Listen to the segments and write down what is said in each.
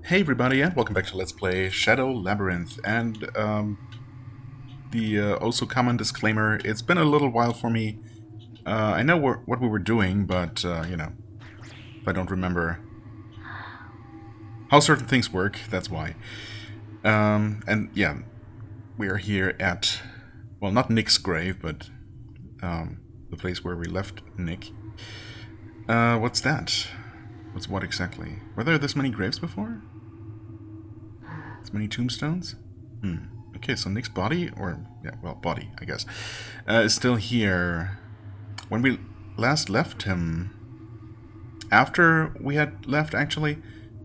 Hey everybody, and welcome back to Let's Play Shadow Labyrinth. And the also common disclaimer, it's been a little while for me. I know what we were doing, but, if I don't remember how certain things work, that's why. And yeah, we are here at, well, not Nick's grave, but the place where we left Nick. What's that? What's what exactly? Were there this many graves before? This many tombstones? Okay, so Nick's body, or, yeah, well, body, I guess, is still here. When we last left him, after we had left, actually,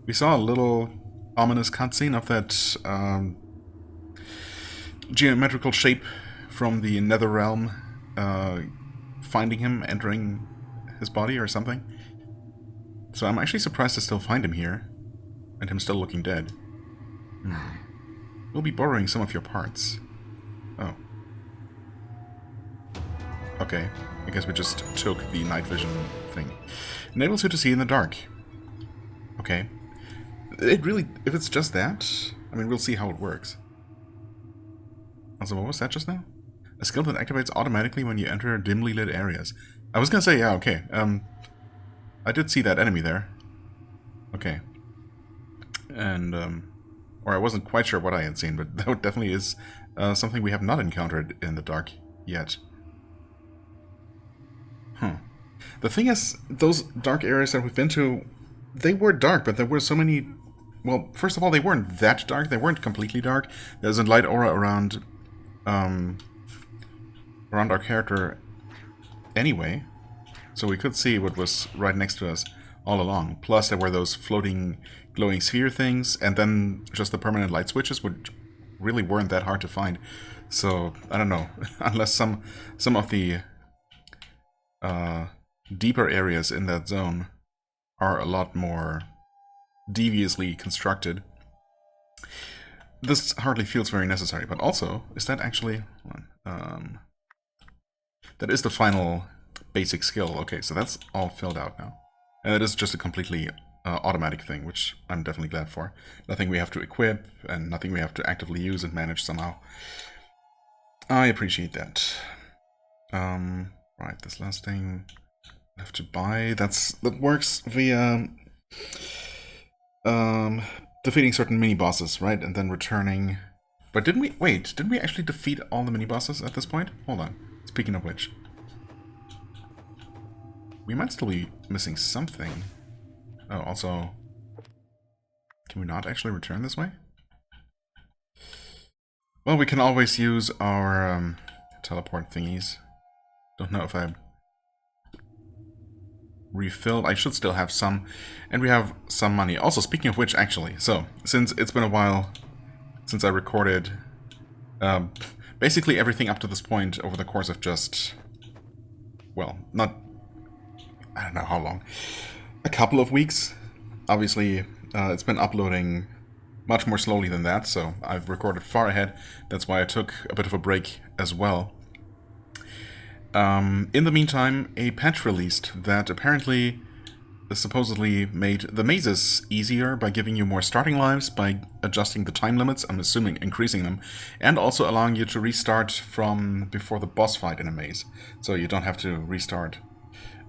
we saw a little ominous cutscene of that geometrical shape from the nether realm finding him, entering his body or something. So I'm actually surprised to still find him here, and him still looking dead. We'll be borrowing some of your parts. Oh. Okay. I guess we just took the night vision thing. Enables you to see in the dark. Okay. It really... If it's just that... I mean, we'll see how it works. Also, what was that just now? A skill that activates automatically when you enter dimly lit areas. I was gonna say, yeah, okay. I did see that enemy there. Okay. And, or I wasn't quite sure what I had seen, but that definitely is something we have not encountered in the dark yet. The thing is, those dark areas that we've been to, they were dark, but there were so many... Well, first of all, they weren't that dark. They weren't completely dark. There's a light aura around our character anyway, so we could see what was right next to us all along. Plus, there were those floating glowing sphere things, and then just the permanent light switches, which really weren't that hard to find. So, I don't know. Unless some of the deeper areas in that zone are a lot more deviously constructed, this hardly feels very necessary. But also, is that actually... that is the final basic skill. Okay, so that's all filled out now. And it is just a completely automatic thing, which I'm definitely glad for. Nothing we have to equip, and nothing we have to actively use and manage somehow. I appreciate that. Right, this last thing I have to buy. That works via defeating certain mini-bosses, right? And then returning... But didn't we... Wait, didn't we actually defeat all the mini-bosses at this point? Hold on. Speaking of which... We might still be missing something. Oh, also... Can we not actually return this way? Well, we can always use our teleport thingies. Don't know if I refilled. I should still have some. And we have some money. Also, speaking of which, actually, so, since it's been a while since I recorded basically everything up to this point over the course of just, well, not, I don't know how long, a couple of weeks. Obviously, it's been uploading much more slowly than that, so I've recorded far ahead. That's why I took a bit of a break as well. In the meantime, a patch released that apparently supposedly made the mazes easier by giving you more starting lives, by adjusting the time limits, I'm assuming increasing them, and also allowing you to restart from before the boss fight in a maze. So you don't have to restart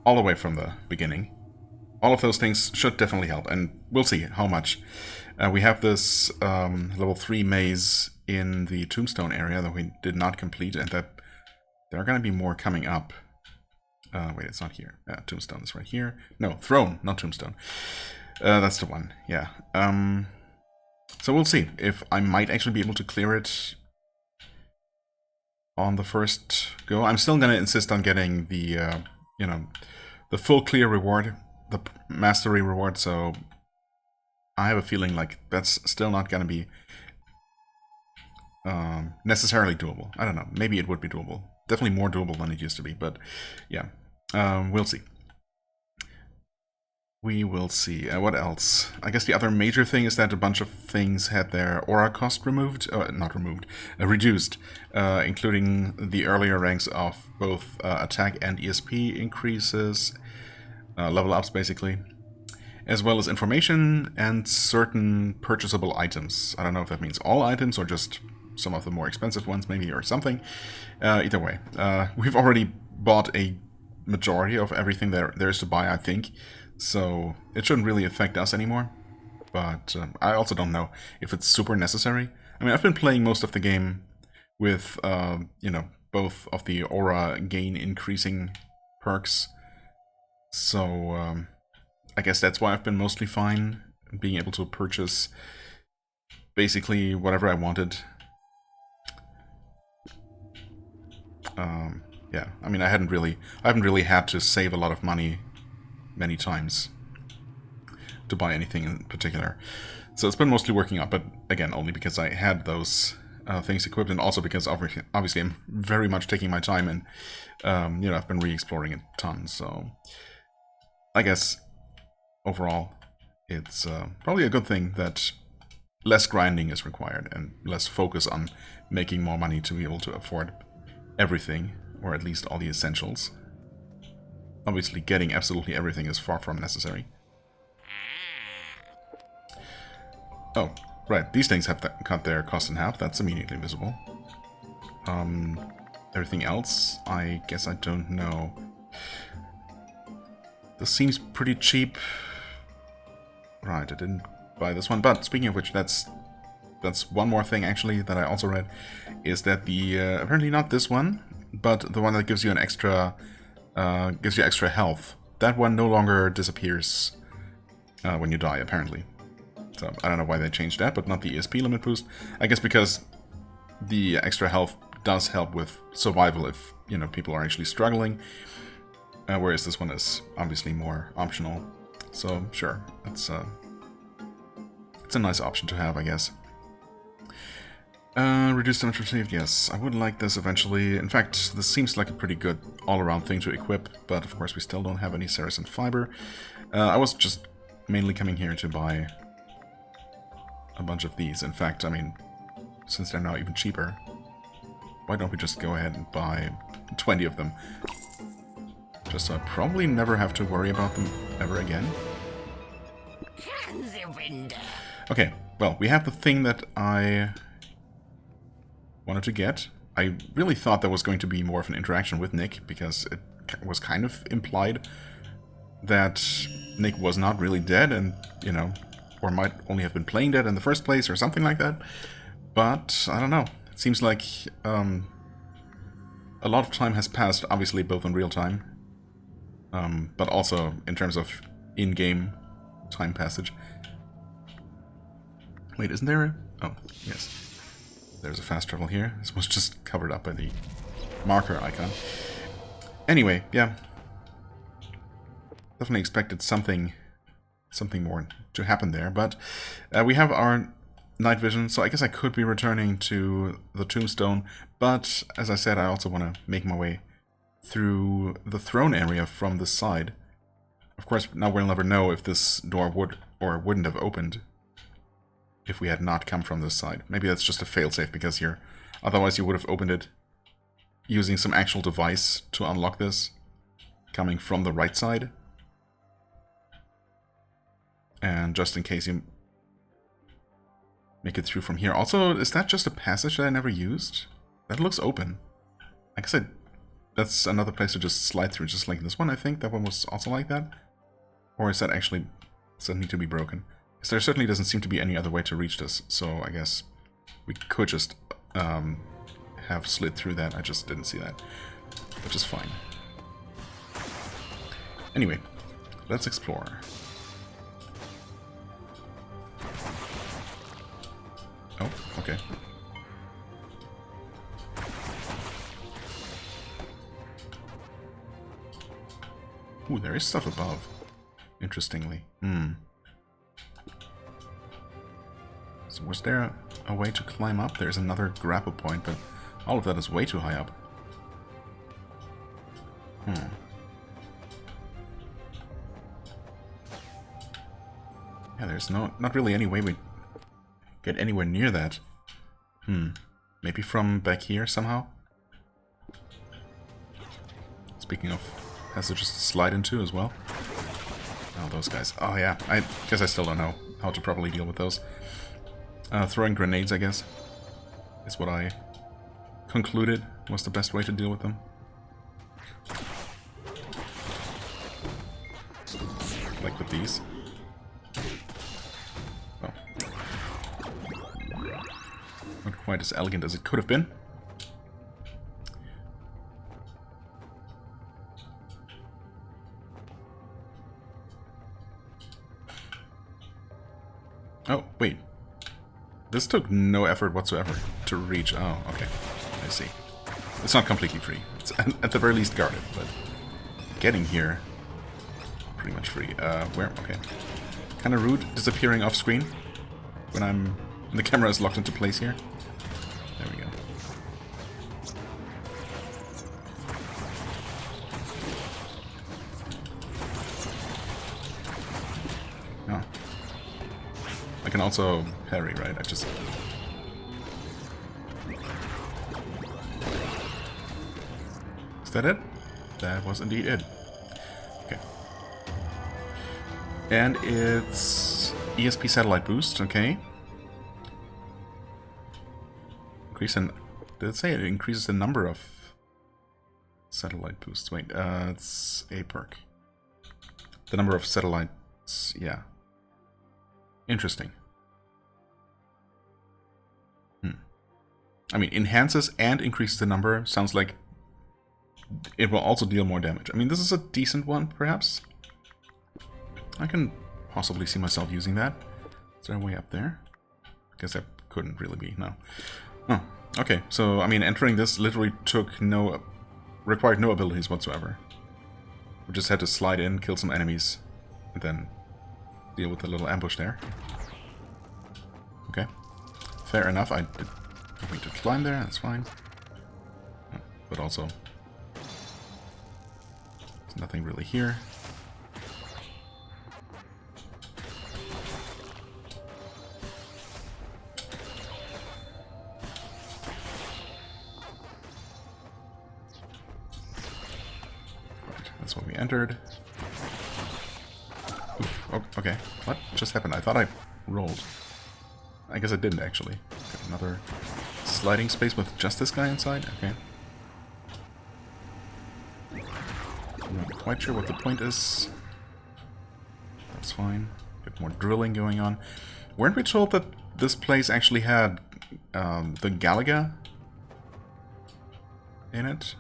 all the way from the beginning. All of those things should definitely help, and we'll see how much. We have this level 3 maze in the tombstone area that we did not complete, and that there are going to be more coming up. Wait, it's not here. Tombstone is right here. No, throne, not tombstone. That's the one, yeah. So we'll see if I might actually be able to clear it on the first go. I'm still going to insist on getting the, the full clear reward, the mastery reward, so I have a feeling like that's still not going to be necessarily doable. I don't know. Maybe it would be doable. Definitely more doable than it used to be, but yeah. We'll see. We will see. What else? I guess the other major thing is that a bunch of things had their aura cost removed. Not removed. Reduced. Including the earlier ranks of both attack and ESP increases. Level ups, basically. as well as information and certain purchasable items. I don't know if that means all items or just some of the more expensive ones maybe or something. Either way, we've already bought a majority of everything there is to buy, I think, so it shouldn't really affect us anymore. But I also don't know if it's super necessary. I mean, I've been playing most of the game with, you know, both of the aura gain increasing perks, so I guess that's why I've been mostly fine being able to purchase basically whatever I wanted. Yeah, I mean, I haven't really had to save a lot of money many times to buy anything in particular. So it's been mostly working out, but again, only because I had those things equipped, and also because obviously I'm very much taking my time, and you know, I've been re-exploring a ton, so I guess overall it's probably a good thing that less grinding is required and less focus on making more money to be able to afford everything, or at least all the essentials. Obviously getting absolutely everything is far from necessary. Oh, right, these things have cut their cost in half, that's immediately visible. Everything else, I guess I don't know. This seems pretty cheap. Right, I didn't buy this one, but speaking of which, that's one more thing actually that I also read, is that the, apparently not this one, but the one that gives you an extra, gives you extra health, that one no longer disappears when you die, apparently. So I don't know why they changed that, but not the ESP limit boost. I guess because the extra health does help with survival if, you know, people are actually struggling, whereas this one is obviously more optional. So sure, it's a nice option to have, I guess. Reduced damage received, yes. I would like this eventually. In fact, this seems like a pretty good all-around thing to equip, but of course we still don't have any Saracen fiber. I was just mainly coming here to buy a bunch of these. In fact, I mean, since they're now even cheaper, why don't we just go ahead and buy 20 of them? Just so I probably never have to worry about them ever again. Okay, well, we have the thing that I wanted to get. I really thought there was going to be more of an interaction with Nick, because it was kind of implied that Nick was not really dead and, you know, or might only have been playing dead in the first place or something like that. But, I don't know. It seems like a lot of time has passed, obviously both in real time, but also in terms of in-game time passage. Wait, isn't there a... Oh, yes. There's a fast travel here. This was just covered up by the marker icon. Anyway, yeah. Definitely expected something more to happen there, but we have our night vision, so I guess I could be returning to the tombstone, but as I said, I also want to make my way through the throne area from this side. Of course, now we'll never know if this door would or wouldn't have opened if we had not come from this side. Maybe that's just a failsafe, because here, otherwise you would have opened it using some actual device to unlock this, coming from the right side. And just in case you make it through from here. Also, is that just a passage that I never used? That looks open. I guess that's another place to just slide through, just like this one, I think. That one was also like that. Or is that actually... does that need to be broken? Because there certainly doesn't seem to be any other way to reach this, so I guess we could just have slid through that. I just didn't see that, which is fine. Anyway, let's explore. Oh, okay. Ooh, there is stuff above. Interestingly. So was there a way to climb up? There's another grapple point, but all of that is way too high up. Yeah, there's not really any way we get anywhere near that. Maybe from back here somehow? Speaking of passages to slide into as well. Oh, those guys. Oh, yeah. I guess I still don't know how to properly deal with those. Throwing grenades, I guess, is what I concluded was the best way to deal with them. Like with these. Oh. Not quite as elegant as it could have been. Oh, wait. This took no effort whatsoever to reach. Oh, okay. I see. It's not completely free. It's at the very least guarded, but getting here, pretty much free. Where? Okay. Kind of rude disappearing off screen when the camera is locked into place here. There we go. Oh. I can also parry, right? I just... Is that it? That was indeed it. Okay. And it's ESP satellite boost, okay. Increase in... Did it say it increases the number of satellite boosts? Wait, it's a perk. The number of satellites, yeah. Interesting. I mean, enhances and increases the number. Sounds like it will also deal more damage. I mean, this is a decent one, perhaps. I can possibly see myself using that. Is there a way up there? Guess that couldn't really be, no. Oh, okay. So, I mean, entering this literally required no abilities whatsoever. We just had to slide in, kill some enemies, and then deal with the little ambush there. Okay. Fair enough. I did need to climb there, that's fine. But also, there's nothing really here. Right, that's what we entered. Oof, oh, okay. What just happened? I thought I rolled. I guess I didn't actually. Got another sliding space with just this guy inside? Okay. I'm not quite sure what the point is. That's fine. Bit more drilling going on. Weren't we told that this place actually had the Galaga in it?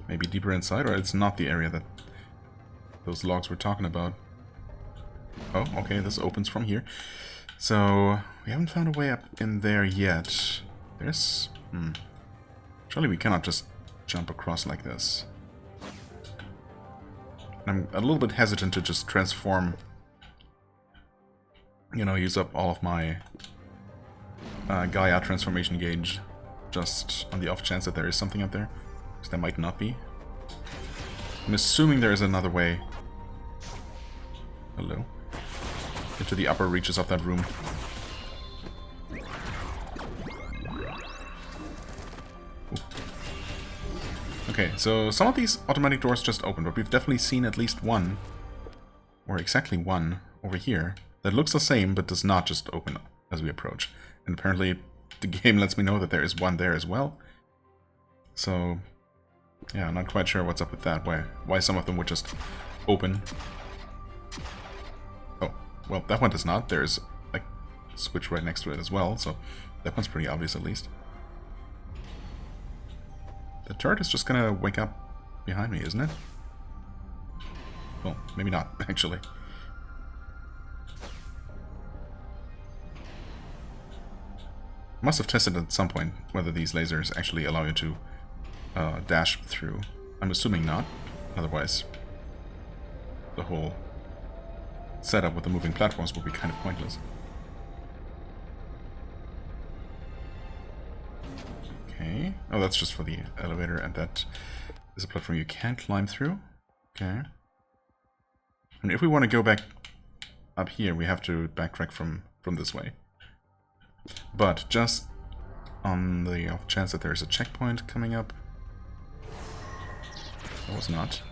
Maybe deeper inside, or it's not the area that those logs we're talking about. Oh, okay, this opens from here. So, we haven't found a way up in there yet. There's... Surely we cannot just jump across like this. I'm a little bit hesitant to just transform... You know, use up all of my Gaia transformation gauge just on the off chance that there is something up there. Because there might not be. I'm assuming there is another way. Hello. Into the upper reaches of that room. Ooh. Okay, so some of these automatic doors just opened, but we've definitely seen at least one, or exactly one, over here, that looks the same, but does not just open as we approach. And apparently the game lets me know that there is one there as well. So, yeah, I'm not quite sure what's up with that, why some of them would just open. Oh, well, that one does not. There's a switch right next to it as well, so that one's pretty obvious at least. The turret is just gonna wake up behind me, isn't it? Well, maybe not, actually. Must have tested at some point whether these lasers actually allow you to dash through. I'm assuming not, otherwise the whole setup with the moving platforms would be kind of pointless. Okay. Oh, that's just for the elevator, and that is a platform you can't climb through. Okay. And if we want to go back up here, we have to backtrack from this way. But just on the off chance that there is a checkpoint coming up, That was not.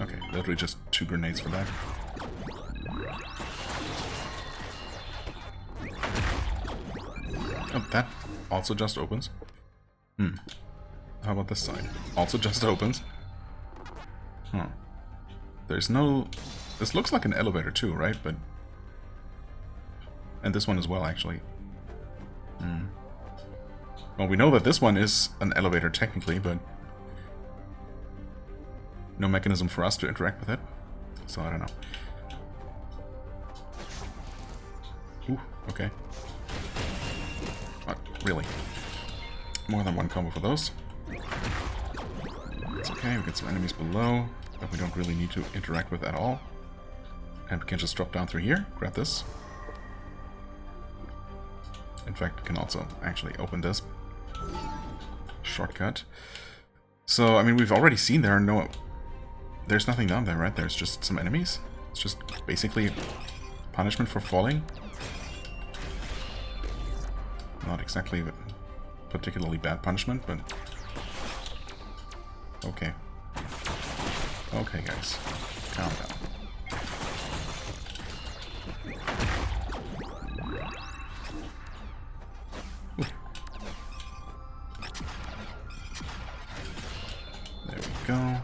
Okay, literally just 2 grenades for that. Oh, that also just opens. How about this side? Also just opens. Huh. There's no... This looks like an elevator too, right? But... And this one as well, actually. Well, we know that this one is an elevator technically, but... no mechanism for us to interact with it. So I don't know. Ooh, okay. Really? More than one combo for those. It's okay, we get some enemies below that we don't really need to interact with at all. And we can just drop down through here, grab this. In fact, we can also actually open this. Shortcut. So, I mean, we've already seen there's nothing down there, right? There's just some enemies. It's just basically punishment for falling. Not exactly particularly bad punishment, but... Okay. Okay, guys. Calm down. Ooh. There we go.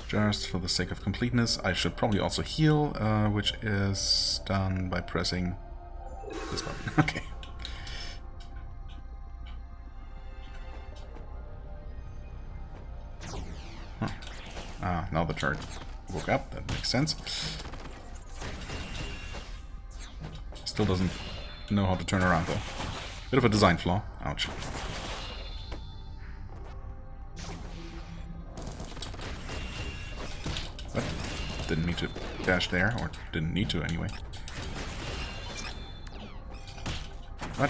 Just for the sake of completeness, I should probably also heal, which is done by pressing this button. Okay. Huh. Ah, now the turret woke up. That makes sense. Still doesn't know how to turn around, though. Bit of a design flaw. Ouch. Didn't mean to dash there, or didn't need to anyway. What?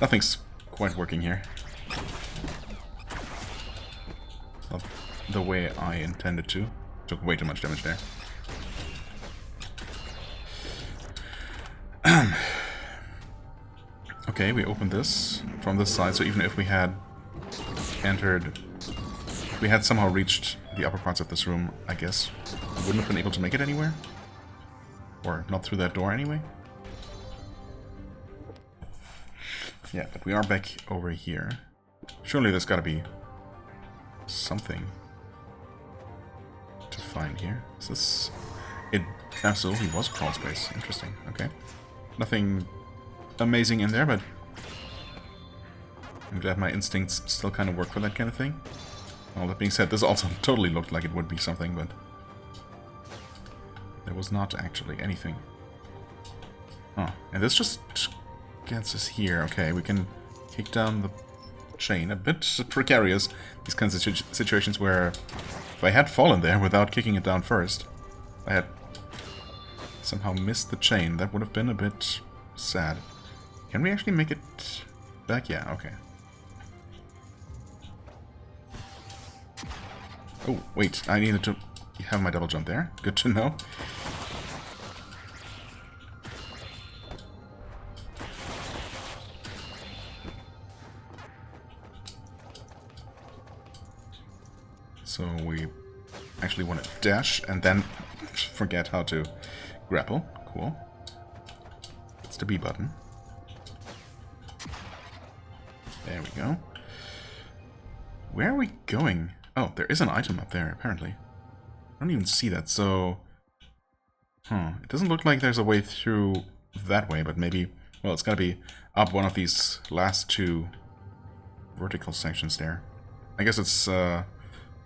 Nothing's quite working here. Not the way I intended to. Took way too much damage there. Okay, we opened this from this side, so even if we had entered... If we had somehow reached the upper parts of this room, I guess we wouldn't have been able to make it anywhere? Or not through that door anyway? Yeah, but we are back over here. Surely there's gotta be something to find here. Is this... It absolutely was a crawl space. Interesting. Okay. Nothing amazing in there, but I'm glad my instincts still kind of work for that kind of thing. All that being said, this also totally looked like it would be something, but there was not actually anything. Oh, and this just gets us here. Okay, we can kick down the chain. A bit precarious, these kinds of situations where if I had fallen there without kicking it down first, I had somehow missed the chain. That would have been a bit sad. Can we actually make it back? Yeah, okay. Oh, wait, I needed to have my double jump there. Good to know. So we actually want to dash and then forget how to grapple. Cool. It's the B button. There we go. Where are we going? Oh, there is an item up there, apparently. I don't even see that, so... It doesn't look like there's a way through that way, but maybe... Well, it's gotta be up one of these last two vertical sections there. I guess it's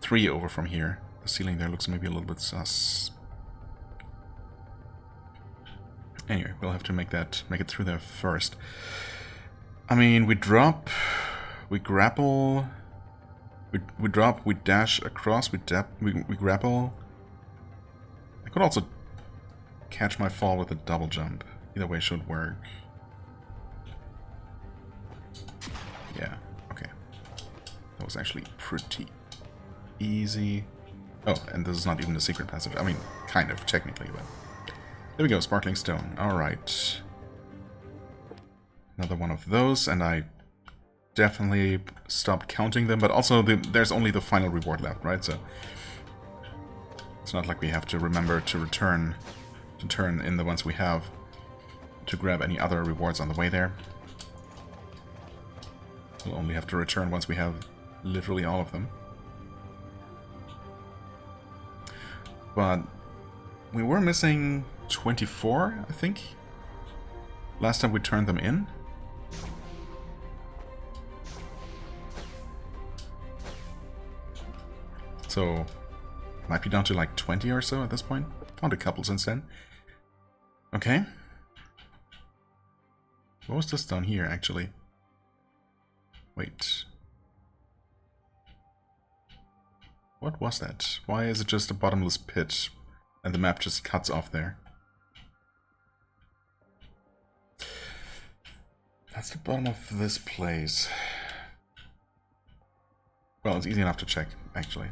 3 over from here. The ceiling there looks maybe a little bit sus. Anyway, we'll have to make it through there first. I mean, we drop, we grapple... We drop, we dash across, we grapple. I could also catch my fall with a double jump. Either way should work. Yeah, okay. That was actually pretty easy. Oh, and this is not even the secret passage. I mean, kind of, technically, but... There we go, sparkling stone. Alright. Another one of those, and I definitely stopped counting them, but also there's only the final reward left, right? So it's not like we have to remember to turn in the ones we have to grab any other rewards on the way there. We'll only have to return once we have literally all of them. But we were missing 24, I think, last time we turned them in. So, might be down to like 20 or so at this point. Found a couple since then. Okay. What was this down here, actually? Wait. What was that? Why is it just a bottomless pit and the map just cuts off there? That's the bottom of this place. Well, it's easy enough to check, actually.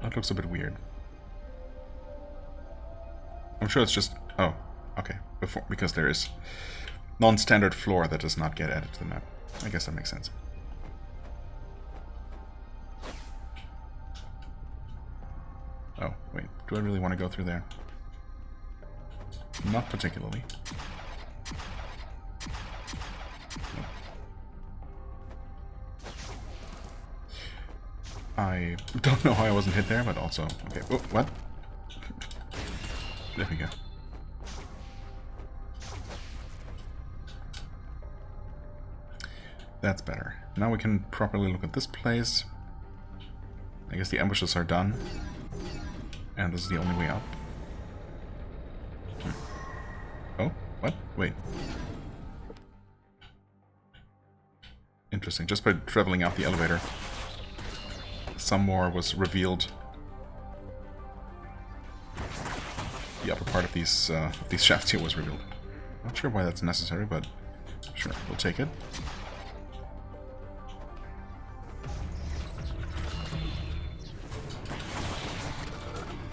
That looks a bit weird. I'm sure it's just... Oh, okay. Because there is non-standard floor that does not get added to the map. I guess that makes sense. Oh, wait. Do I really want to go through there? Not particularly. I don't know how I wasn't hit there, but also... Okay, oh, what? There we go. That's better. Now we can properly look at this place. I guess the ambushes are done. And this is the only way up. Oh, what? Wait. Interesting. Just by traveling out the elevator, some more was revealed. The upper part of these shafts here was revealed. Not sure why that's necessary, but sure, we'll take it.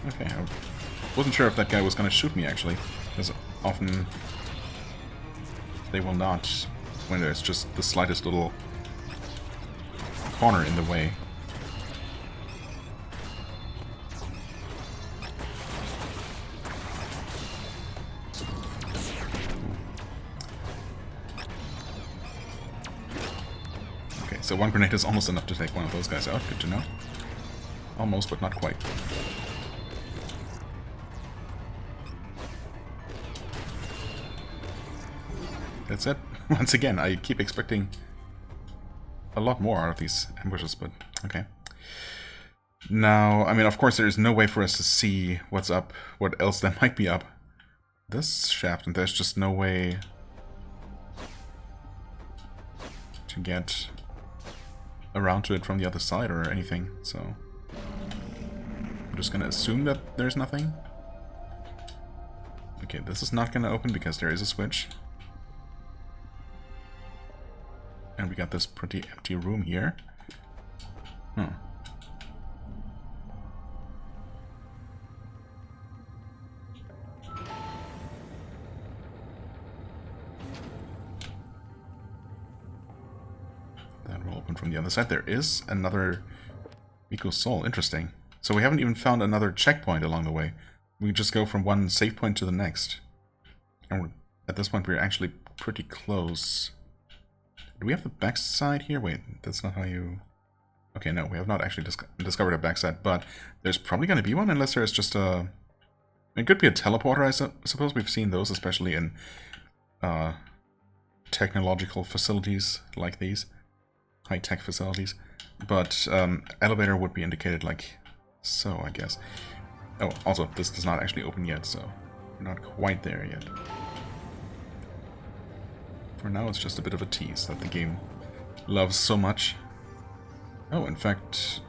Okay, I wasn't sure if that guy was going to shoot me, actually, because often they will not when there's just the slightest little corner in the way. Okay, so one grenade is almost enough to take one of those guys out. Good to know. Almost, but not quite. That's it. Once again, I keep expecting a lot more out of these ambushes, but okay. Now, I mean, of course, there is no way for us to see what's up, what else there might be up this shaft, and there's just no way to get around to it from the other side or anything, so I'm just gonna assume that there's nothing. Okay, this is not gonna open because there is a switch. And we got this pretty empty room here. Huh. That will open from the other side. There is another Miko Soul. Interesting. So we haven't even found another checkpoint along the way. We just go from one save point to the next. And at this point we're actually pretty close. Do we have the backside here? Wait, that's not how you... Okay, no, we have not actually discovered a backside, but there's probably going to be one, unless there's just a... It could be a teleporter, I suppose. We've seen those, especially in technological facilities like these. High-tech facilities. But elevator would be indicated like so, I guess. Oh, also, this does not actually open yet, so we're not quite there yet. For now, it's just a bit of a tease that the game loves so much. Oh, in fact,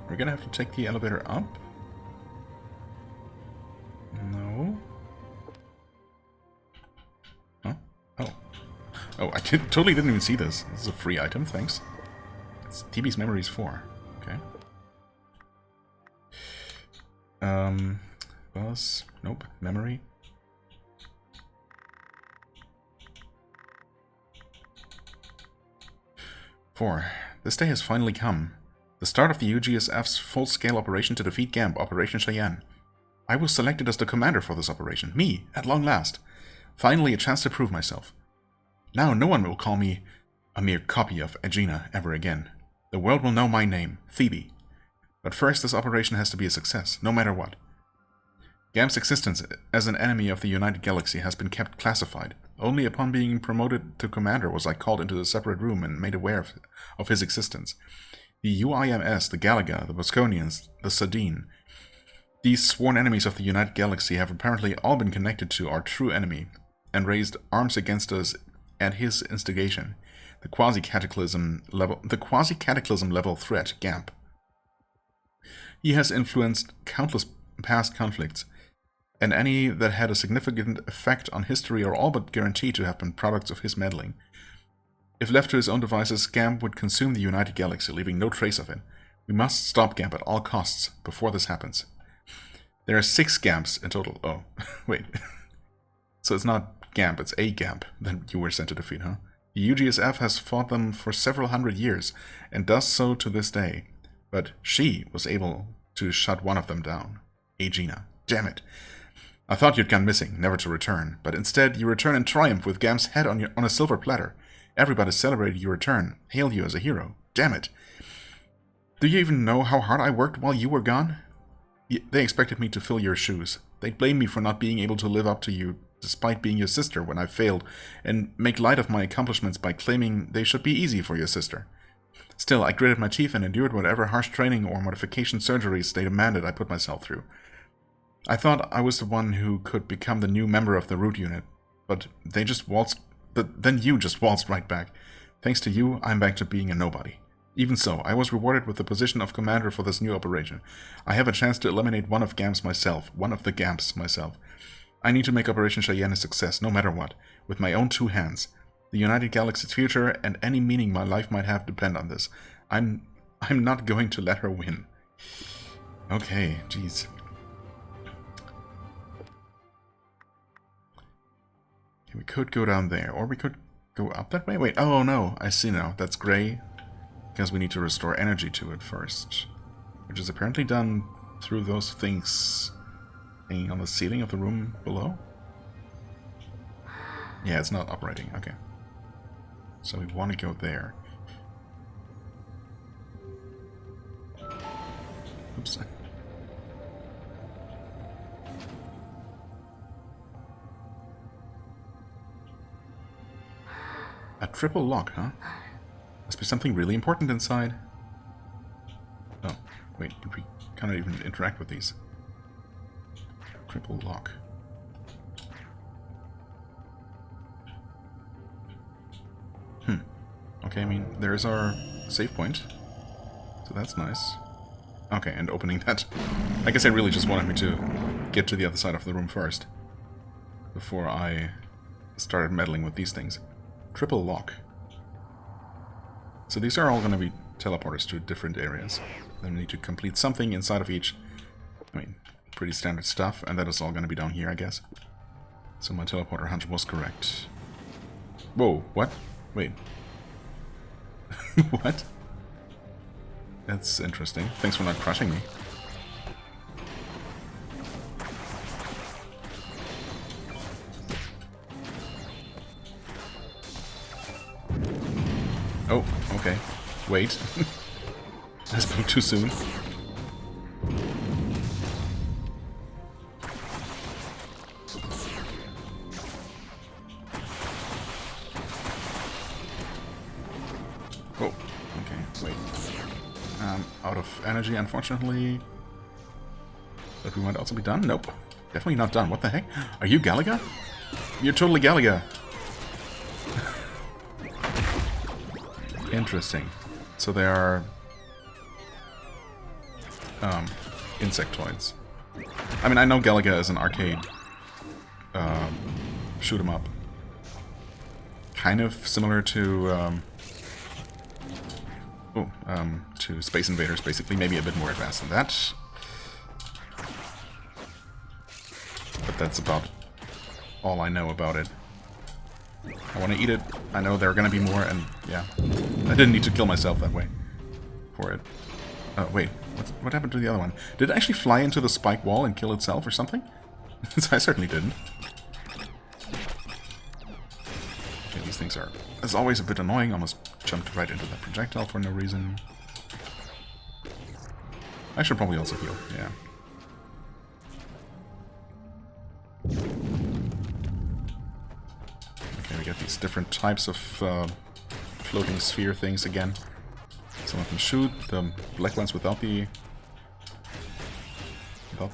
we're gonna have to take the elevator up? No? Huh? Oh. Oh, I totally didn't even see this. This is a free item, thanks. It's TB's Memories 4. Okay. Buzz? Nope. Memory? This day has finally come. The start of the UGSF's full-scale operation to defeat GAMP, Operation Cheyenne. I was selected as the commander for this operation. Me, at long last. Finally a chance to prove myself. Now no one will call me a mere copy of Aegina ever again. The world will know my name, Phoebe. But first this operation has to be a success, no matter what. GAMP's existence as an enemy of the United Galaxy has been kept classified. Only upon being promoted to commander was I called into a separate room and made aware of his existence. The UIMS, the Galaga, the Bosconians, the Sardine. These sworn enemies of the United Galaxy have apparently all been connected to our true enemy, and raised arms against us at his instigation, the quasi-cataclysm level threat, GAMP. He has influenced countless past conflicts, and any that had a significant effect on history are all but guaranteed to have been products of his meddling. If left to his own devices, GAMP would consume the United Galaxy, leaving no trace of it. We must stop GAMP at all costs before this happens. There are 6 GAMPs in total. Oh, wait. So it's not GAMP, it's a GAMP that you were sent to defeat, huh? The UGSF has fought them for several hundred years, and does so to this day. But she was able to shut one of them down. Aegina. Damn it. I thought you'd gone missing, never to return, but instead you return in triumph with GAMP's head on a silver platter. Everybody celebrated your return, hailed you as a hero. Damn it. Do you even know how hard I worked while you were gone? They expected me to fill your shoes. They'd blame me for not being able to live up to you, despite being your sister when I failed, and make light of my accomplishments by claiming they should be easy for your sister. Still, I gritted my teeth and endured whatever harsh training or modification surgeries they demanded I put myself through. I thought I was the one who could become the new member of the root unit, but then you just waltzed right back. Thanks to you, I'm back to being a nobody. Even so, I was rewarded with the position of commander for this new operation. I have a chance to eliminate one of the GAMPs myself. I need to make Operation Cheyenne a success, no matter what, with my own 2 hands. The United Galaxy's future and any meaning my life might have depend on this. I'm not going to let her win. Okay, jeez. We could go down there, or we could go up that way. Wait, oh no, I see now. That's gray, because we need to restore energy to it first. Which is apparently done through those things hanging on the ceiling of the room below. Yeah, it's not operating. Okay. So we want to go there. Oops. A triple lock, huh? Must be something really important inside. Oh, wait, we can't even interact with these. Triple lock. Okay, I mean, there's our save point. So that's nice. Okay, and opening that. I guess I really just wanted me to get to the other side of the room first, before I started meddling with these things. Triple lock. So these are all going to be teleporters to different areas. Then we need to complete something inside of each. I mean, pretty standard stuff, and that is all going to be down here, I guess. So my teleporter hunch was correct. Whoa, what? Wait. What? That's interesting. Thanks for not crushing me. Oh, okay. Wait. I spoke too soon. Oh, okay, wait. Out of energy, unfortunately. But we might also be done? Nope. Definitely not done. What the heck? Are you Galaga? You're totally Galaga. Interesting. So they are insectoids. I mean, I know Galaga is an arcade shoot 'em up. Kind of similar to to Space Invaders, basically. Maybe a bit more advanced than that. that's about all I know about it. I want to eat it. I know there are going to be more, and yeah. I didn't need to kill myself that way for it. Oh, wait. What happened to the other one? Did it actually fly into the spike wall and kill itself or something? I certainly didn't. Okay, these things are, as always, a bit annoying. Almost jumped right into that projectile for no reason. I should probably also heal, yeah. Okay, we get these different types of floating sphere things again. Some of them shoot, the black ones without the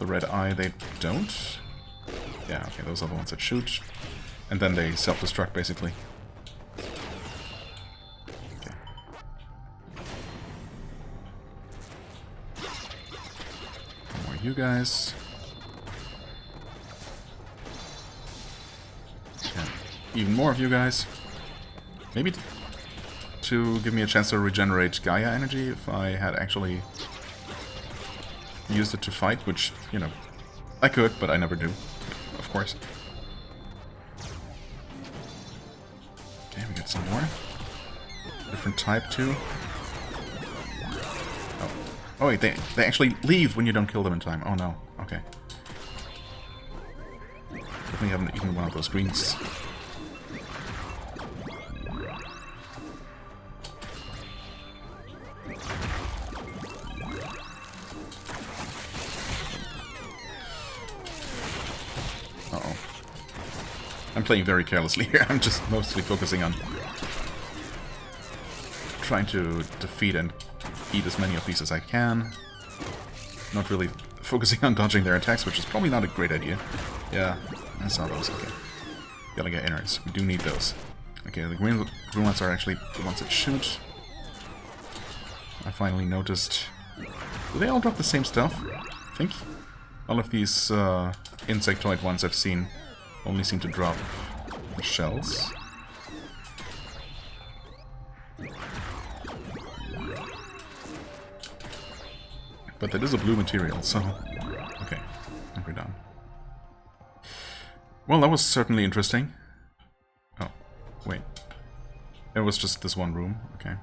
red eye, they don't. Yeah, okay, those are the ones that shoot. And then they self-destruct, basically. Okay. More you guys. And even more of you guys. Maybe to give me a chance to regenerate Gaia energy if I had actually used it to fight, which, you know, I could, but I never do, of course. Okay, we get some more. Different type, too. Oh wait, they actually leave when you don't kill them in time. Oh no, okay. Definitely haven't eaten one of those greens. I'm playing very carelessly here. I'm just mostly focusing on trying to defeat and eat as many of these as I can. Not really focusing on dodging their attacks, which is probably not a great idea. Yeah, I saw those. Okay. Galaga inners. We do need those. Okay, the green ones are actually the ones that shoot. I finally noticed... Do they all drop the same stuff? I think all of these insectoid ones I've seen only seem to drop the shells. But that is a blue material, so... Okay, and we're done. Well, that was certainly interesting. Oh, wait. It was just this one room, okay.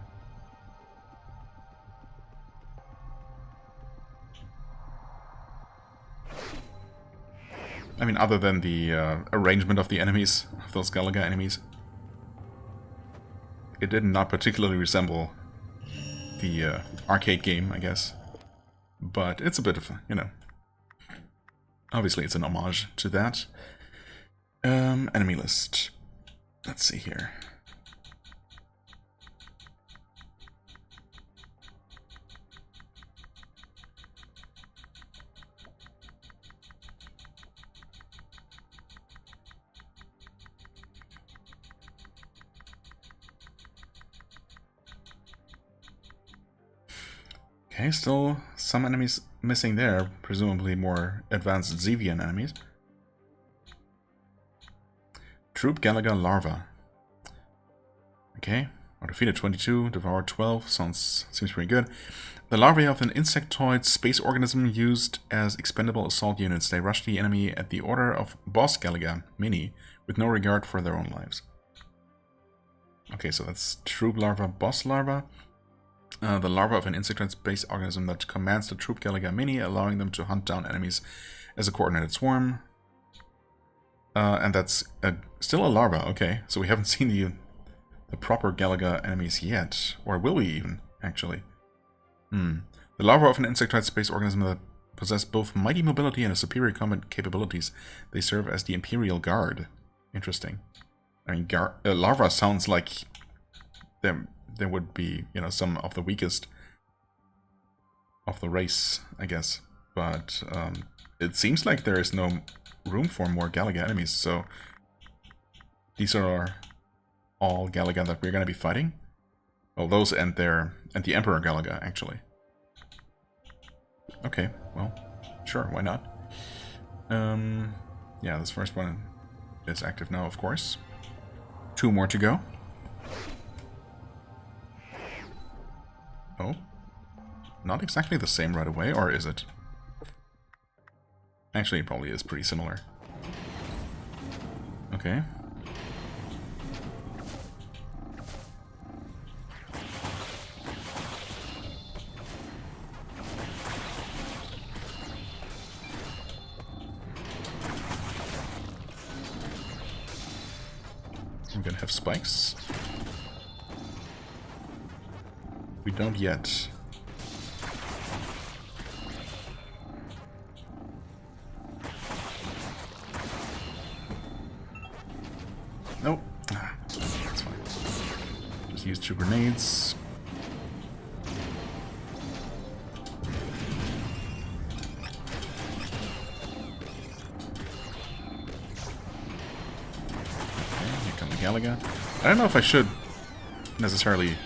I mean, other than the arrangement of the enemies, of those Galaga enemies, it did not particularly resemble the arcade game, I guess. But it's a bit of, you know, obviously it's an homage to that. Enemy list. Let's see here. Okay, still some enemies missing there, presumably more advanced Zevian enemies. Troop Galaga Larva. Okay, or defeated 22, devoured 12, seems pretty good. The larvae of an insectoid space organism used as expendable assault units. They rush the enemy at the order of Boss Galaga Mini, with no regard for their own lives. Okay, so that's Troop Larva, Boss Larva. The larva of an insectoid space organism that commands the Troop Galaga Mini, allowing them to hunt down enemies as a coordinated swarm. And that's still a larva, okay. So we haven't seen the proper Galaga enemies yet. Or will we even, actually? The larva of an insectoid space organism that possess both mighty mobility and a superior combat capabilities. They serve as the Imperial Guard. Interesting. I mean, larva sounds like there would be, you know, some of the weakest of the race, I guess. But it seems like there is no room for more Galaga enemies, so these are all Galaga that we're going to be fighting. Well, those and the Emperor Galaga, actually. Okay, well, sure, why not? Yeah, this first one is active now, of course. 2 more to go. Oh, not exactly the same right away, or is it? Actually, it probably is pretty similar. Okay. We're gonna have spikes. We don't yet. Nope. Ah, that's fine. Just use 2 grenades. Galaga. I don't know if I should necessarily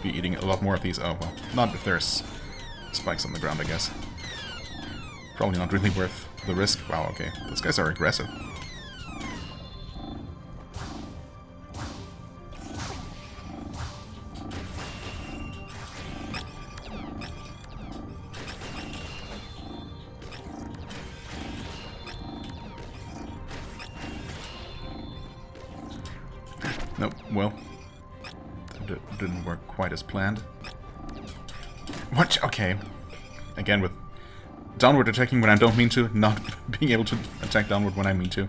be eating a lot more of these. Oh, well, not if there's spikes on the ground, I guess. Probably not really worth the risk. Wow, okay. Those guys are aggressive. Nope, well, that didn't work quite as planned. What? Okay. Again, with downward attacking when I don't mean to, not being able to attack downward when I mean to.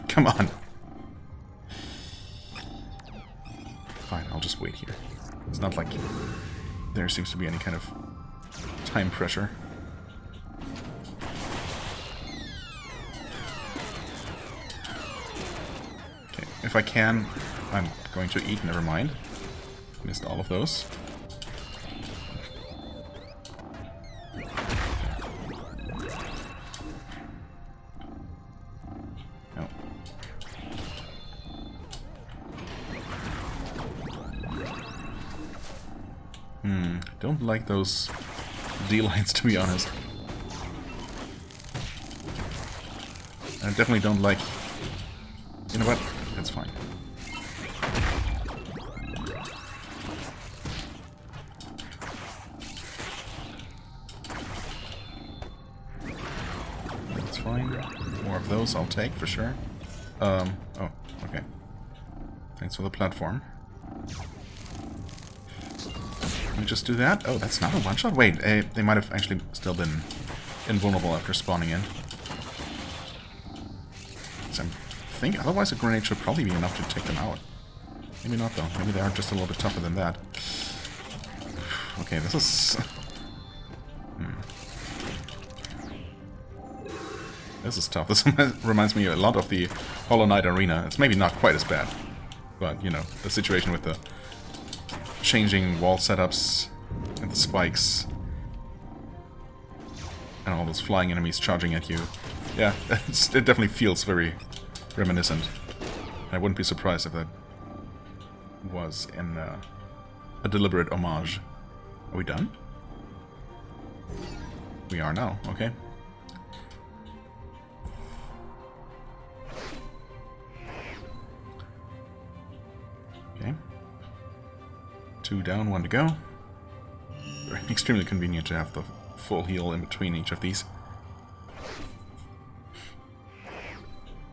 Come on. Fine, I'll just wait here. It's not like there seems to be any kind of time pressure. If I can, I'm going to eat, never mind. Missed all of those. No. Don't like those D-lines, to be honest. I definitely don't like... You know what? That's fine. That's fine. More of those I'll take for sure. Oh, okay. Thanks for the platform. Let me just do that. Oh, that's not a one-shot? Wait, they might have actually still been invulnerable after spawning in. So I think otherwise a grenade should probably be enough to take them out. Maybe not though. Maybe they are just a little bit tougher than that. Okay, this is... This is tough. This reminds me a lot of the Hollow Knight Arena. It's maybe not quite as bad. But, you know, the situation with the changing wall setups and the spikes and all those flying enemies charging at you. Yeah, it definitely feels very reminiscent. I wouldn't be surprised if that was in a deliberate homage. Are we done? We are now, okay. Okay. 2 down, 1 to go. Extremely convenient to have the full heal in between each of these.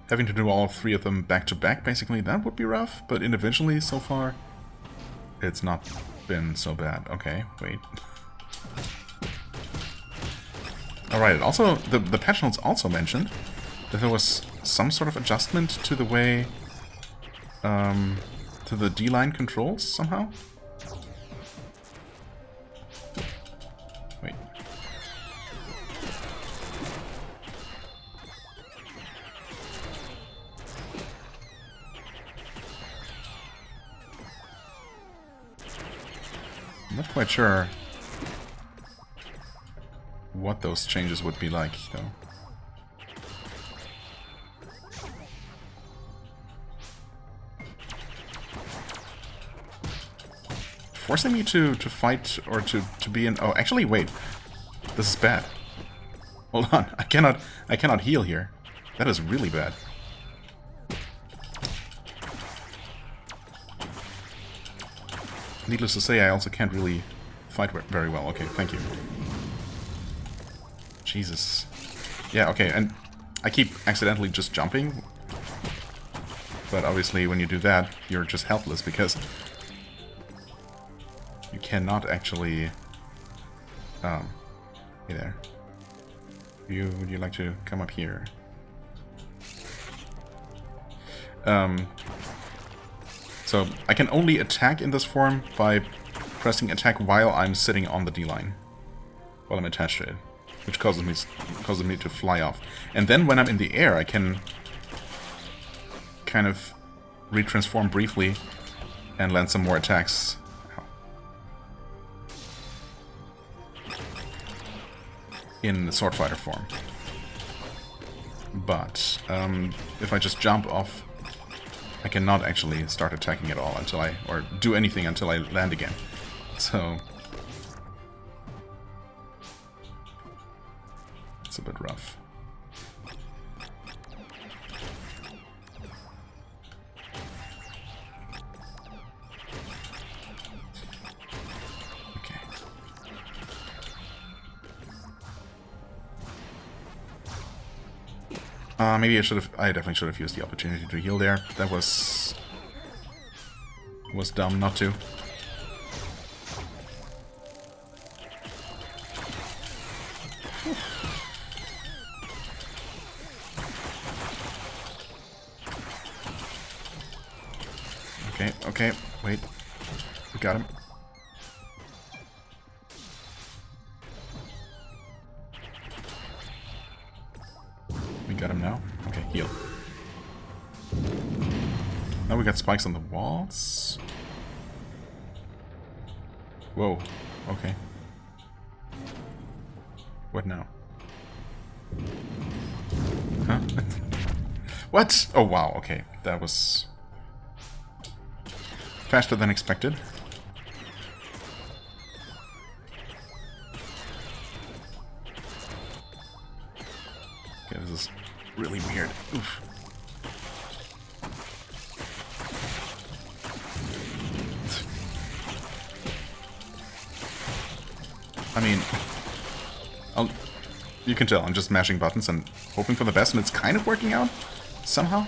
Having to do all 3 of them back to back, basically, that would be rough, but individually, so far, it's not been so bad. Okay, wait. Alright, also, the patch notes also mentioned that there was some sort of adjustment to the way, to the D-line controls, somehow? Wait. I'm not quite sure what those changes would be like, though. Forcing me to fight or to be in... Oh, actually, wait. This is bad. Hold on. I cannot heal here. That is really bad. Needless to say, I also can't really fight very well. Okay, thank you. Jesus. Yeah, okay, and I keep accidentally just jumping But obviously when you do that, you're just helpless because you cannot actually... hey there. Would you like to come up here? So I can only attack in this form by pressing attack while I'm sitting on the D-line. While I'm attached to it. Which causes me to fly off. And then when I'm in the air, I can kind of retransform briefly and land some more attacks. In the sword fighter form. But if I just jump off, I cannot actually start attacking at all until or do anything until I land again. So it's a bit rough. Maybe I definitely should have used the opportunity to heal there. That was dumb not to. Okay, wait. We got him. Got him now? Okay, heal. Now we got spikes on the walls. Whoa, okay. What now? Huh? What? Oh wow, okay. That was faster than expected. Okay, this is really weird. Oof. I mean, you can tell I'm just mashing buttons and hoping for the best, and it's kind of working out somehow.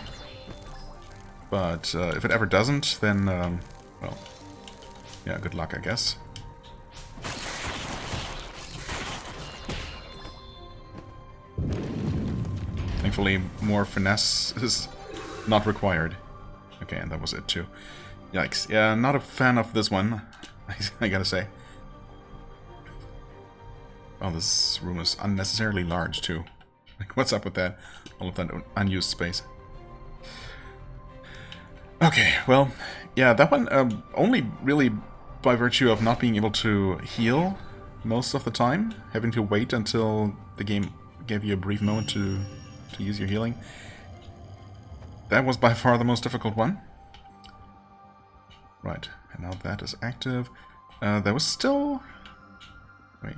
But if it ever doesn't, then, well, yeah, good luck, I guess. Thankfully, more finesse is not required. Okay, and that was it too. Yikes. Yeah, not a fan of this one, I gotta say. Oh, this room is unnecessarily large too. Like, what's up with that? All of that unused space. Okay, well, yeah, that one only really by virtue of not being able to heal most of the time, having to wait until the game gave you a brief moment to use your healing. That was by far the most difficult one. Right, and now that is active. There was still... Wait...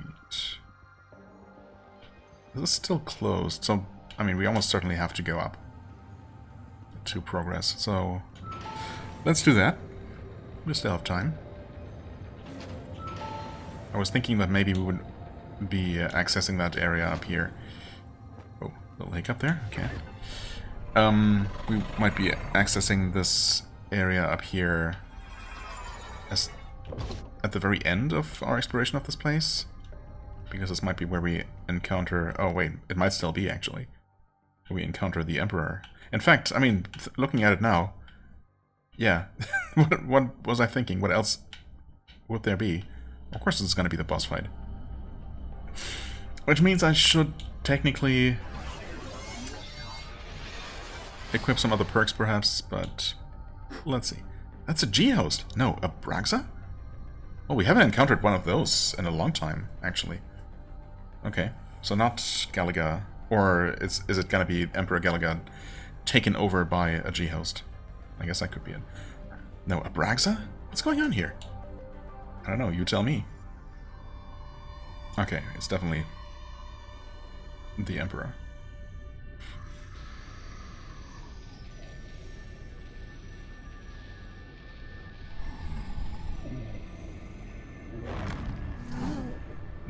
This is still closed, so, I mean, we almost certainly have to go up to progress, so let's do that. We still have time. I was thinking that maybe we would be accessing that area up here. Oh, little hiccup there, okay. We might be accessing this area up here as at the very end of our exploration of this place. Because this might be where we encounter... Oh, wait. It might still be, actually. We encounter the Emperor. In fact, I mean, looking at it now... Yeah. What was I thinking? What else would there be? Of course it's going to be the boss fight. Which means I should technically... equip some other perks, perhaps, but... Let's see. That's a G-host. No, a Braxa? Oh, we haven't encountered one of those in a long time, actually. Okay, so not Galaga, or is it gonna be Emperor Galaga taken over by a G-host? I guess that could be it. No, Abraxa? What's going on here? I don't know, you tell me. Okay, it's definitely the Emperor.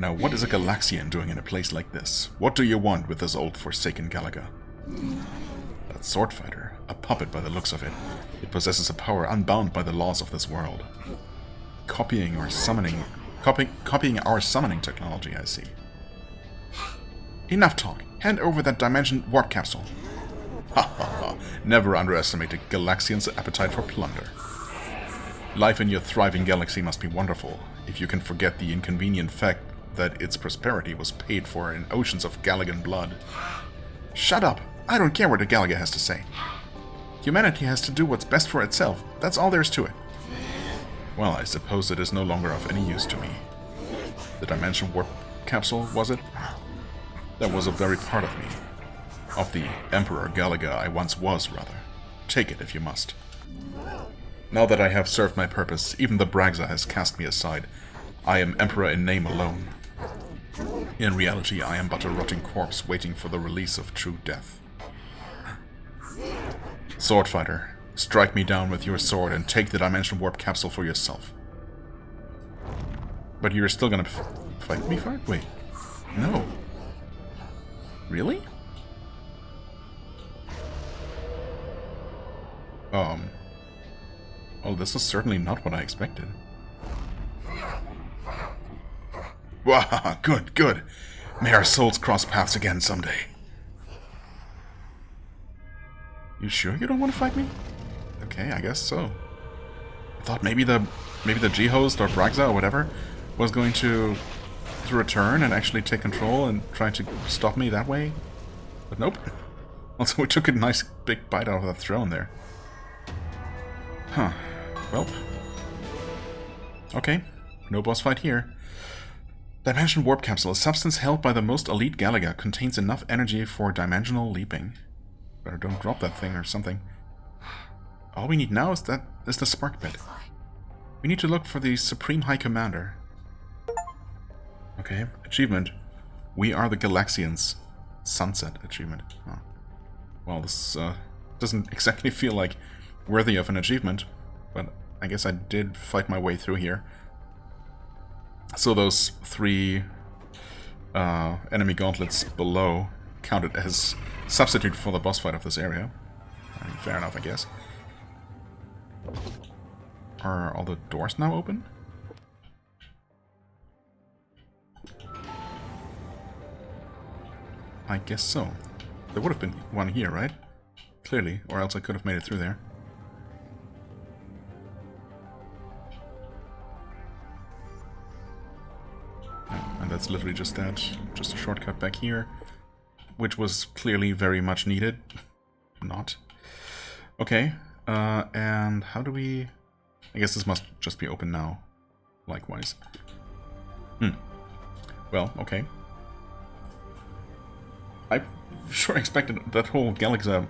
Now, what is a Galaxian doing in a place like this? What do you want with this old forsaken Galaga? That sword fighter, a puppet by the looks of it. It possesses a power unbound by the laws of this world. Copying our summoning technology, I see. Enough talk. Hand over that dimension warp capsule. Ha ha ha. Never underestimate a Galaxian's appetite for plunder. Life in your thriving galaxy must be wonderful, if you can forget the inconvenient fact that its prosperity was paid for in oceans of Galagan blood. Shut up! I don't care what a Galaga has to say. Humanity has to do what's best for itself. That's all there is to it. Well, I suppose it is no longer of any use to me. The dimension warp capsule, was it? That was a very part of me. Of the Emperor Galaga I once was, rather. Take it if you must. Now that I have served my purpose, even the Bragza has cast me aside. I am Emperor in name alone. In reality, I am but a rotting corpse waiting for the release of true death. Sword fighter, strike me down with your sword and take the dimension warp capsule for yourself. But you're still gonna fight me for it? Wait. No. Really? Oh, this is certainly not what I expected. Wah, good, good. May our souls cross paths again someday. You sure you don't want to fight me? Okay, I guess so. I thought maybe the G-host or Bragza or whatever was going to return and actually take control and try to stop me that way. But nope. Also, we took a nice big bite out of that throne there. Huh. Well. Okay. No boss fight here. Dimension warp capsule. A substance held by the most elite Galaga contains enough energy for dimensional leaping. Better don't drop that thing or something. All we need now is the spark bit. We need to look for the Supreme High Commander. Okay. Achievement. We are the Galaxians. Sunset achievement. Oh. Well, this doesn't exactly feel like worthy of an achievement, but I guess I did fight my way through here. So those 3 enemy gauntlets below counted as substitute for the boss fight of this area. I mean, fair enough, I guess. Are all the doors now open? I guess so. There would have been one here, right? Clearly, or else I could have made it through there. And that's literally just that. Just a shortcut back here. Which was clearly very much needed. Not. Okay. And how do we... I guess this must just be open now. Likewise. Well, okay. I sure expected that whole Galaga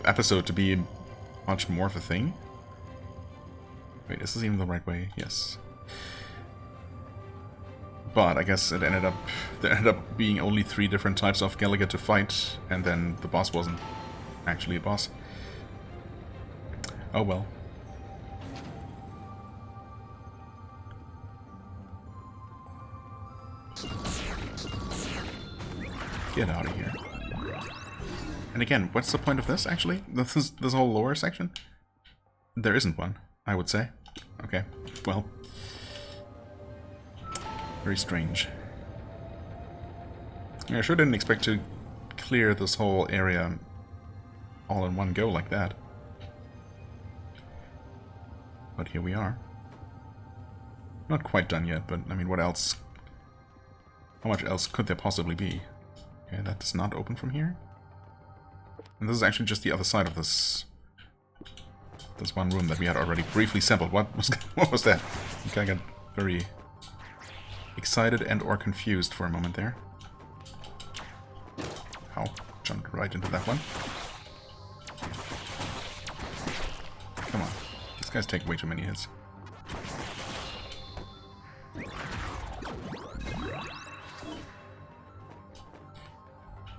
episode to be much more of a thing. Wait, is this even the right way? Yes. But I guess there ended up being only 3 different types of Galaga to fight, and then the boss wasn't actually a boss. Oh well. Get out of here. And again, what's the point of this, actually? This whole lower section? There isn't one, I would say. Okay, well. Very strange. Yeah, I sure didn't expect to clear this whole area all in one go like that. But here we are. Not quite done yet, but I mean, what else? How much else could there possibly be? Okay, that does not open from here. And this is actually just the other side of this one room that we had already briefly sampled. What was that? Okay, I got very excited and or confused for a moment there. Ow, jumped right into that one. Come on. These guys take way too many hits.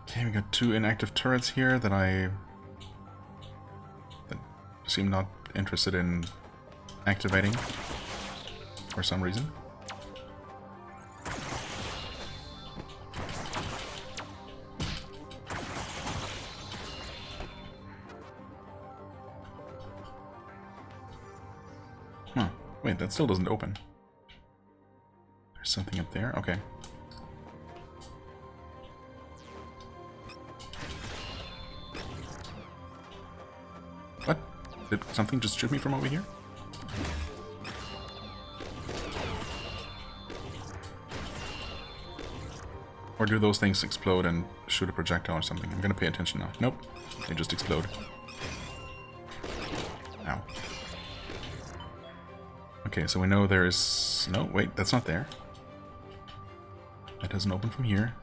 Okay, we got 2 inactive turrets here that seem not interested in activating for some reason. Wait, that still doesn't open. There's something up there. Okay. What? Did something just shoot me from over here? Or do those things explode and shoot a projectile or something? I'm gonna pay attention now. Nope. They just explode. Ow. Okay, so we know there is... No, wait, that's not there. That doesn't open from here.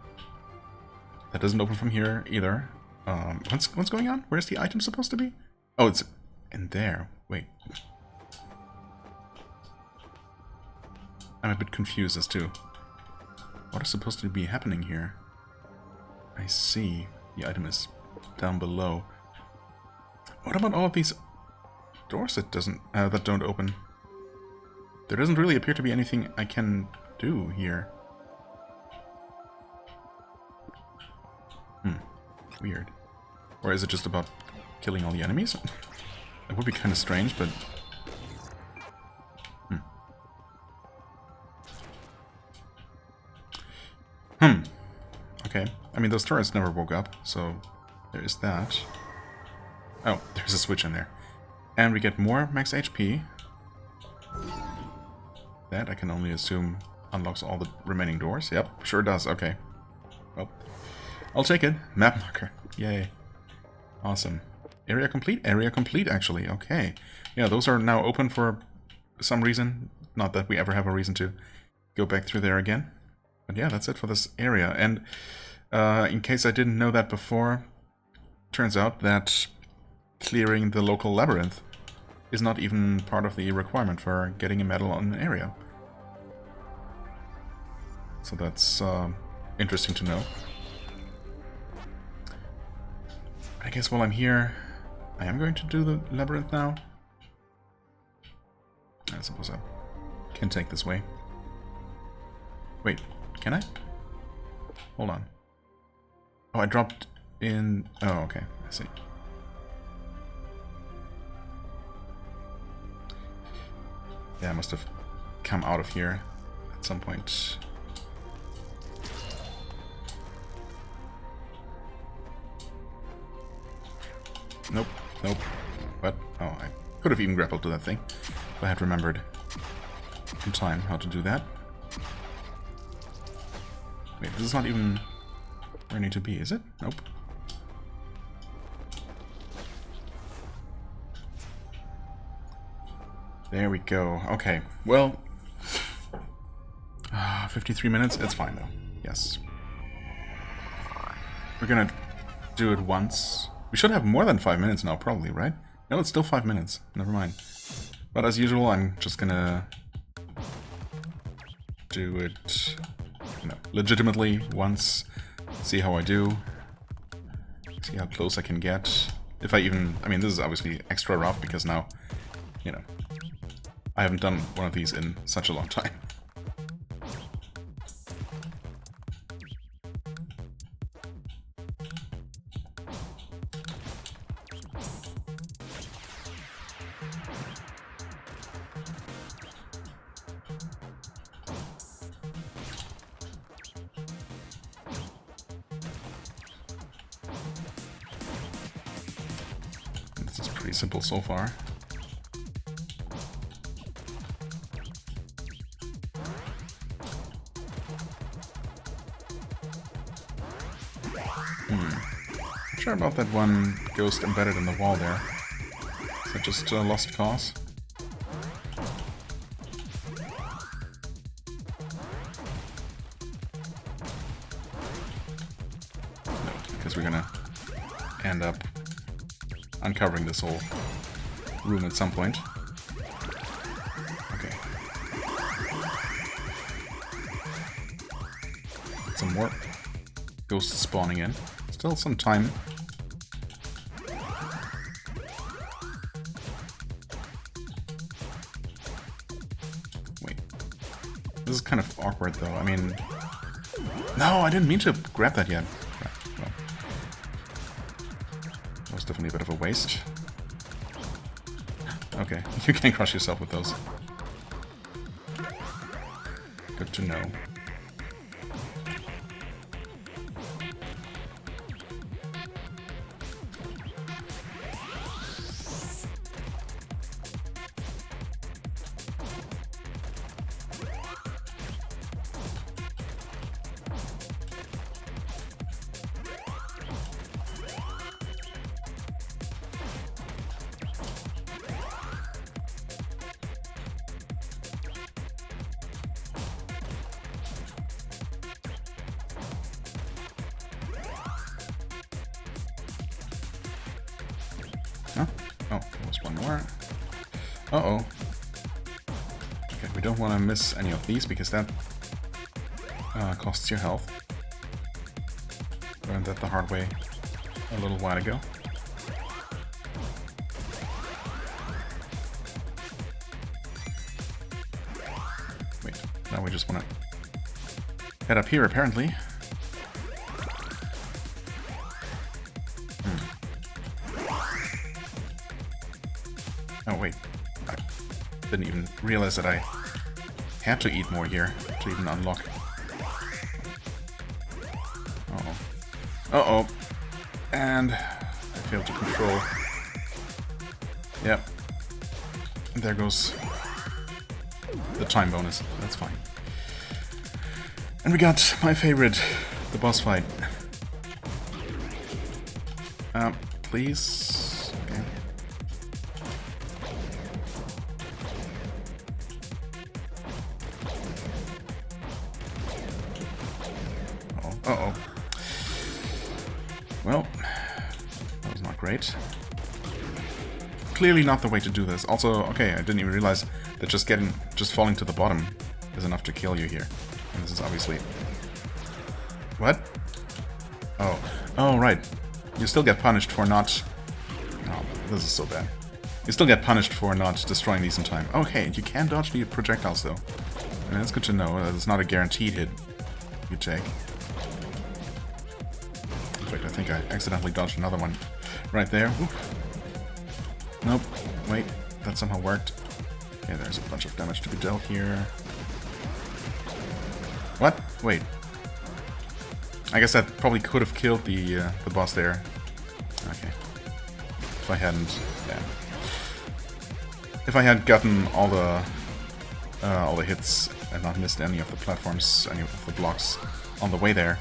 That doesn't open from here either. What's going on? Where's the item supposed to be? Oh, it's in there. Wait. I'm a bit confused as to what is supposed to be happening here. I see. The item is down below. What about all of these doors that don't open? There doesn't really appear to be anything I can do here. Weird. Or is it just about killing all the enemies? That would be kind of strange, but... Okay. I mean, those turrets never woke up, so there is that. Oh, there's a switch in there. And we get more max HP. That, I can only assume, unlocks all the remaining doors. Yep, sure does. Okay. Well, I'll take it. Map marker. Yay. Awesome. Area complete? Area complete, actually. Okay. Yeah, those are now open for some reason. Not that we ever have a reason to go back through there again. But yeah, that's it for this area. And in case I didn't know that before, turns out that clearing the local labyrinth is not even part of the requirement for getting a medal on an area. So that's interesting to know. I guess while I'm here, I am going to do the labyrinth now. I suppose I can take this way. Wait, can I? Hold on. Oh, I dropped in... Oh, okay, I see. Yeah, I must have come out of here at some point. Nope, nope. What? Oh, I could have even grappled to that thing if I had remembered in time how to do that. Wait, this is not even where I need to be, is it? Nope. There we go. Okay, well... 53 minutes? It's fine, though. Yes. We're gonna do it once. We should have more than 5 minutes now, probably, right? No, it's still 5 minutes. Never mind. But as usual, I'm just gonna do it, you know, legitimately once. See how I do. See how close I can get. If I even... I mean, this is obviously extra rough because now, you know, I haven't done one of these in such a long time. 'This is pretty simple so far. Not sure about that one ghost embedded in the wall there. Is that just a lost cause? No, because we're gonna end up uncovering this whole room at some point. Okay. Some more ghosts spawning in. Still some time. Wait. This is kind of awkward though. I mean... No, I didn't mean to grab that yet. Well, that was definitely a bit of a waste. Okay, you can crush yourself with those. Good to know. Huh? Oh, there was one more. Uh-oh. Okay, we don't want to miss any of these because that costs your health. Learned that the hard way a little while ago. Wait, now we just want to head up here apparently. Oh wait, I didn't even realize that I had to eat more here to even unlock. Uh-oh. Uh-oh. And I failed to control. Yep. And there goes the time bonus. That's fine. And we got my favorite, the boss fight. Please. Okay. Uh-oh. Well, that was not great. Clearly not the way to do this. Also, okay, I didn't even realize that just falling to the bottom is enough to kill you here. And this is obviously... What? Oh. Oh, right. You still get punished for not... Oh, this is so bad. You still get punished for not destroying these in time. Okay, you can dodge the projectiles, though. And that's good to know. It's not a guaranteed hit you take. In fact, I think I accidentally dodged another one right there. Whoop. Nope. Wait, that somehow worked. Okay, there's a bunch of damage to be dealt here. What? Wait. I guess that probably could have killed the boss there. Okay. If I hadn't, yeah. If I had gotten all the hits and not missed any of the platforms, any of the blocks on the way there,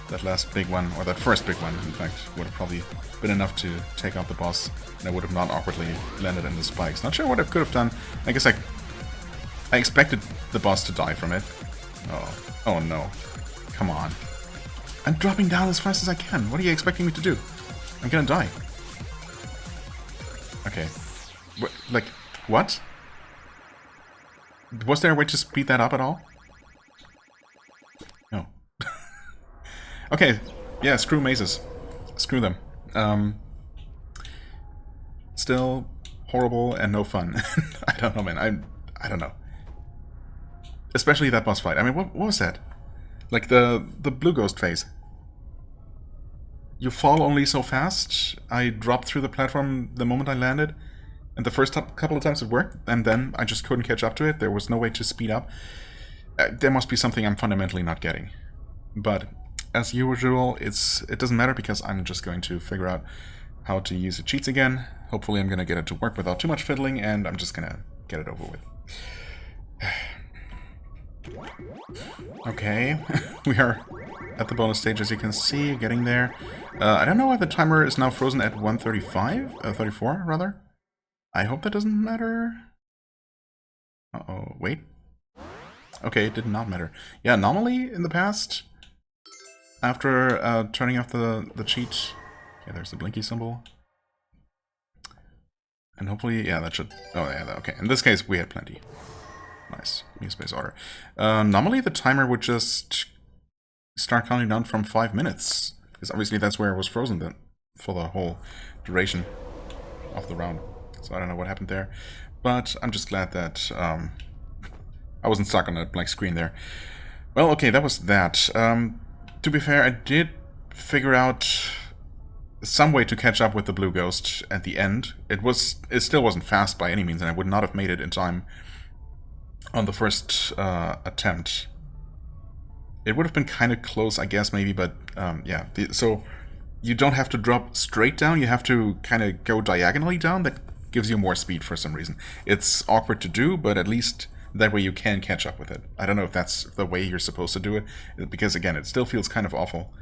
that last big one, or that first big one, in fact, would have probably been enough to take out the boss, and I would have not awkwardly landed in the spikes. Not sure what I could have done. I guess I expected the boss to die from it. Oh no. Come on. I'm dropping down as fast as I can. What are you expecting me to do? I'm gonna die. Okay. Like, what? Was there a way to speed that up at all? No. Okay, yeah, screw mazes. Screw them. Still horrible and no fun. I don't know, man. I don't know. Especially that boss fight. I mean, what was that? Like the blue ghost phase. You fall only so fast. I dropped through the platform the moment I landed, and the first couple of times it worked, and then I just couldn't catch up to it. There was no way to speed up. There must be something I'm fundamentally not getting. But as usual, it doesn't matter because I'm just going to figure out how to use the cheats again. Hopefully I'm going to get it to work without too much fiddling, and I'm just going to get it over with. Okay, we are at the bonus stage, as you can see, getting there. I don't know why the timer is now frozen at 135, 34 rather. I hope that doesn't matter. Uh-oh, wait. Okay, it did not matter. Yeah, normally in the past, after turning off the cheat, yeah, there's the blinky symbol. And hopefully, yeah, that should, oh yeah, okay. In this case, we had plenty. Nice. New space order. Normally the timer would just start counting down from 5 minutes. Because obviously that's where it was frozen then for the whole duration of the round. So I don't know what happened there. But I'm just glad that I wasn't stuck on a blank screen there. Well, okay, that was that. To be fair, I did figure out some way to catch up with the blue ghost at the end. It still wasn't fast by any means, and I would not have made it in time on the first attempt. It would have been kind of close, I guess, maybe, but yeah. So you don't have to drop straight down, you have to kind of go diagonally down. That gives you more speed for some reason. It's awkward to do, but at least that way you can catch up with it. I don't know if that's the way you're supposed to do it, because again, it still feels kind of awful.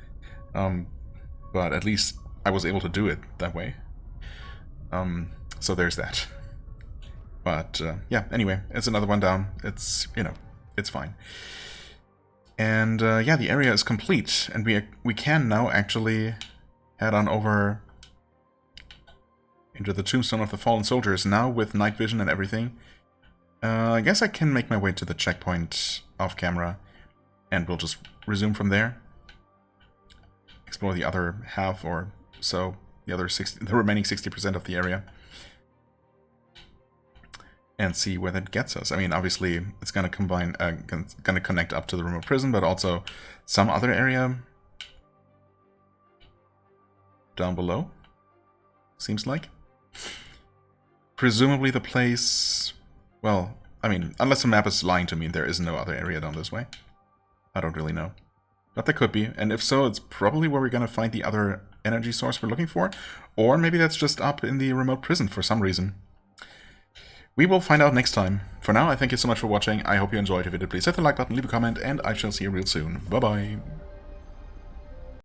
But at least I was able to do it that way. So there's that. But yeah, anyway, it's another one down. It's, you know, it's fine. And yeah, the area is complete, and we can now actually head on over into the Tombstone of the Fallen Soldiers, now with night vision and everything. I guess I can make my way to the checkpoint off camera, and we'll just resume from there. Explore the other half or so, the remaining 60% of the area, and see where that gets us. I mean, obviously, it's gonna gonna connect up to the remote prison, but also some other area down below, seems like. Presumably the place, well, I mean, unless the map is lying to me, there is no other area down this way. I don't really know. But there could be, and if so, it's probably where we're gonna find the other energy source we're looking for, or maybe that's just up in the remote prison for some reason. We will find out next time. For now, I thank you so much for watching. I hope you enjoyed. If you did, please hit the like button, leave a comment, and I shall see you real soon. Bye-bye.